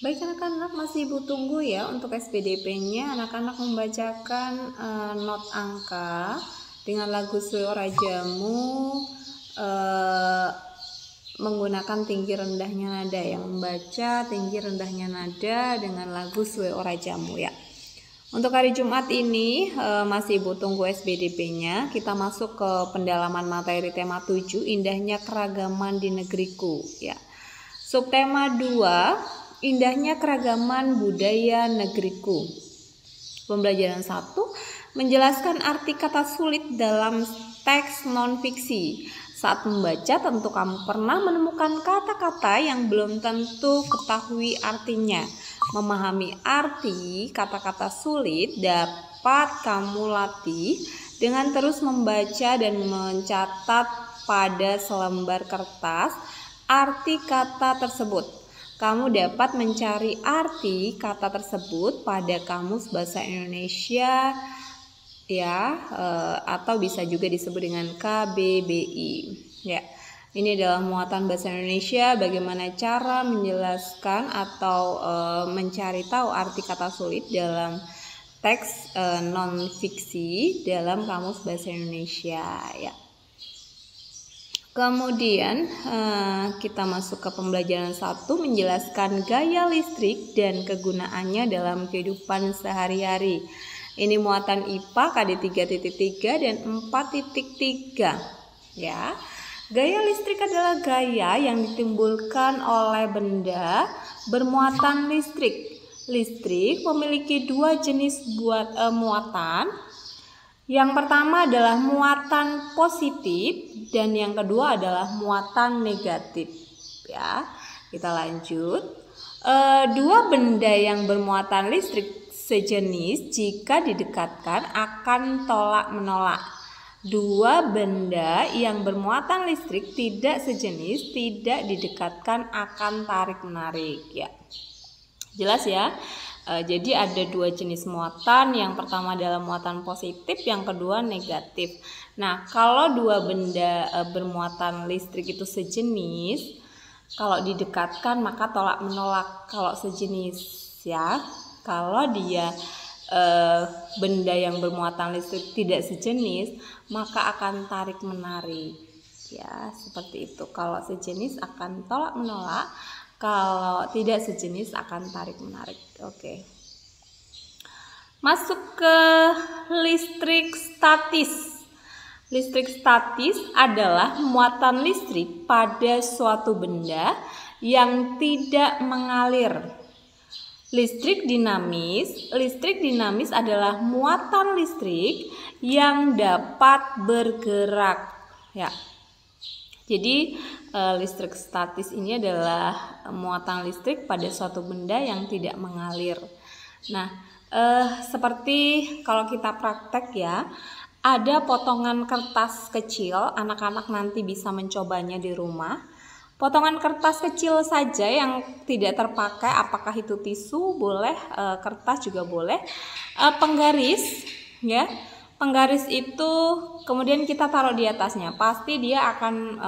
Baik anak-anak, masih Ibu tunggu ya untuk SPDP-nya. Anak-anak membacakan not angka dengan lagu Suara Jamu menggunakan tinggi rendahnya nada, yang membaca tinggi rendahnya nada dengan lagu Suara Jamu ya. Untuk hari Jumat ini masih Ibu tunggu SPDP-nya. Kita masuk ke pendalaman materi tema 7, indahnya keragaman di negeriku ya. Subtema 2, indahnya keragaman budaya negeriku. Pembelajaran 1, menjelaskan arti kata sulit dalam teks non-fiksi. Saat membaca tentu kamu pernah menemukan kata-kata yang belum tentu ketahui artinya. Memahami arti kata-kata sulit dapat kamu latih dengan terus membaca dan mencatat pada selembar kertas arti kata tersebut. Kamu dapat mencari arti kata tersebut pada Kamus Bahasa Indonesia ya, atau bisa juga disebut dengan KBBI ya. Ini adalah muatan bahasa Indonesia, bagaimana cara menjelaskan atau mencari tahu arti kata sulit dalam teks non-fiksi dalam Kamus Bahasa Indonesia ya. Kemudian kita masuk ke pembelajaran 1, menjelaskan gaya listrik dan kegunaannya dalam kehidupan sehari-hari. Ini muatan IPA KD 3.3 dan 4.3 ya. Gaya listrik adalah gaya yang ditimbulkan oleh benda bermuatan listrik. Listrik memiliki dua jenis muatan. Yang pertama adalah muatan positif dan yang kedua adalah muatan negatif ya. Kita lanjut. Dua benda yang bermuatan listrik sejenis jika didekatkan akan tolak menolak. Dua benda yang bermuatan listrik tidak sejenis tidak didekatkan akan tarik menarik ya. Jelas ya. Jadi ada dua jenis muatan, yang pertama adalah muatan positif, yang kedua negatif. Nah, kalau dua benda bermuatan listrik itu sejenis, kalau didekatkan maka tolak menolak. Kalau sejenis ya, kalau dia benda yang bermuatan listrik tidak sejenis, maka akan tarik menarik ya, seperti itu. Kalau sejenis akan tolak menolak, kalau tidak sejenis akan tarik menarik. Oke. Masuk ke listrik statis. Listrik statis adalah muatan listrik pada suatu benda yang tidak mengalir. Listrik dinamis adalah muatan listrik yang dapat bergerak ya. Jadi listrik statis ini adalah muatan listrik pada suatu benda yang tidak mengalir. Nah, seperti kalau kita praktek ya, ada potongan kertas kecil, anak-anak nanti bisa mencobanya di rumah. Potongan kertas kecil saja yang tidak terpakai, apakah itu tisu boleh, kertas juga boleh, penggaris ya. Penggaris itu kemudian kita taruh di atasnya, pasti dia akan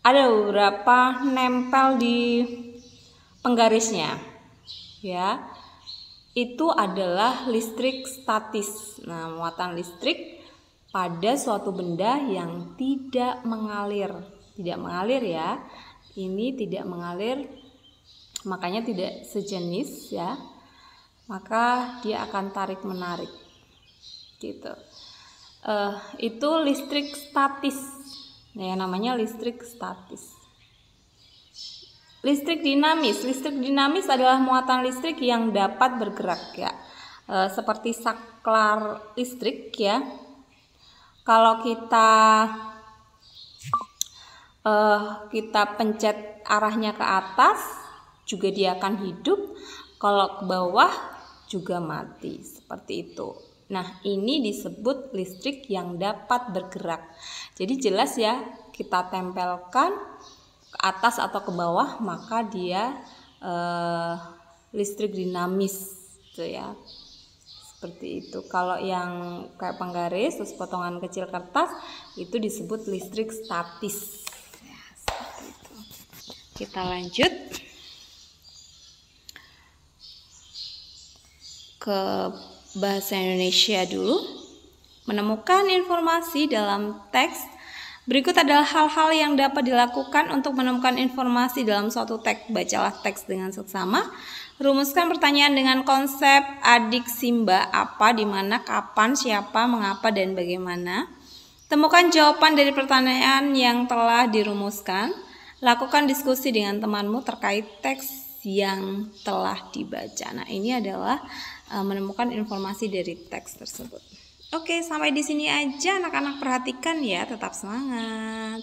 ada beberapa nempel di penggarisnya ya. Itu adalah listrik statis. Nah, muatan listrik pada suatu benda yang tidak mengalir. Tidak mengalir ya, ini tidak mengalir, makanya tidak sejenis ya, maka dia akan tarik menarik gitu. Itu listrik statis ya, namanya listrik statis. Listrik dinamis adalah muatan listrik yang dapat bergerak ya, seperti saklar listrik ya. Kalau kita pencet arahnya ke atas juga dia akan hidup, kalau ke bawah juga mati, seperti itu. Nah, ini disebut listrik yang dapat bergerak. Jadi jelas ya, kita tempelkan ke atas atau ke bawah maka dia listrik dinamis gitu ya. Seperti itu. Kalau yang kayak penggaris terus potongan kecil kertas itu disebut listrik statis. Kita lanjut. ke bahasa Indonesia dulu. Menemukan informasi dalam teks. Berikut adalah hal-hal yang dapat dilakukan untuk menemukan informasi dalam suatu teks. Bacalah teks dengan seksama. Rumuskan pertanyaan dengan konsep adik Simba, apa, di mana, kapan, siapa, mengapa, dan bagaimana. Temukan jawaban dari pertanyaan yang telah dirumuskan. Lakukan diskusi dengan temanmu terkait teks yang telah dibaca. Nah, ini adalah menemukan informasi dari teks tersebut. Oke, sampai di sini aja anak-anak, perhatikan ya, tetap semangat.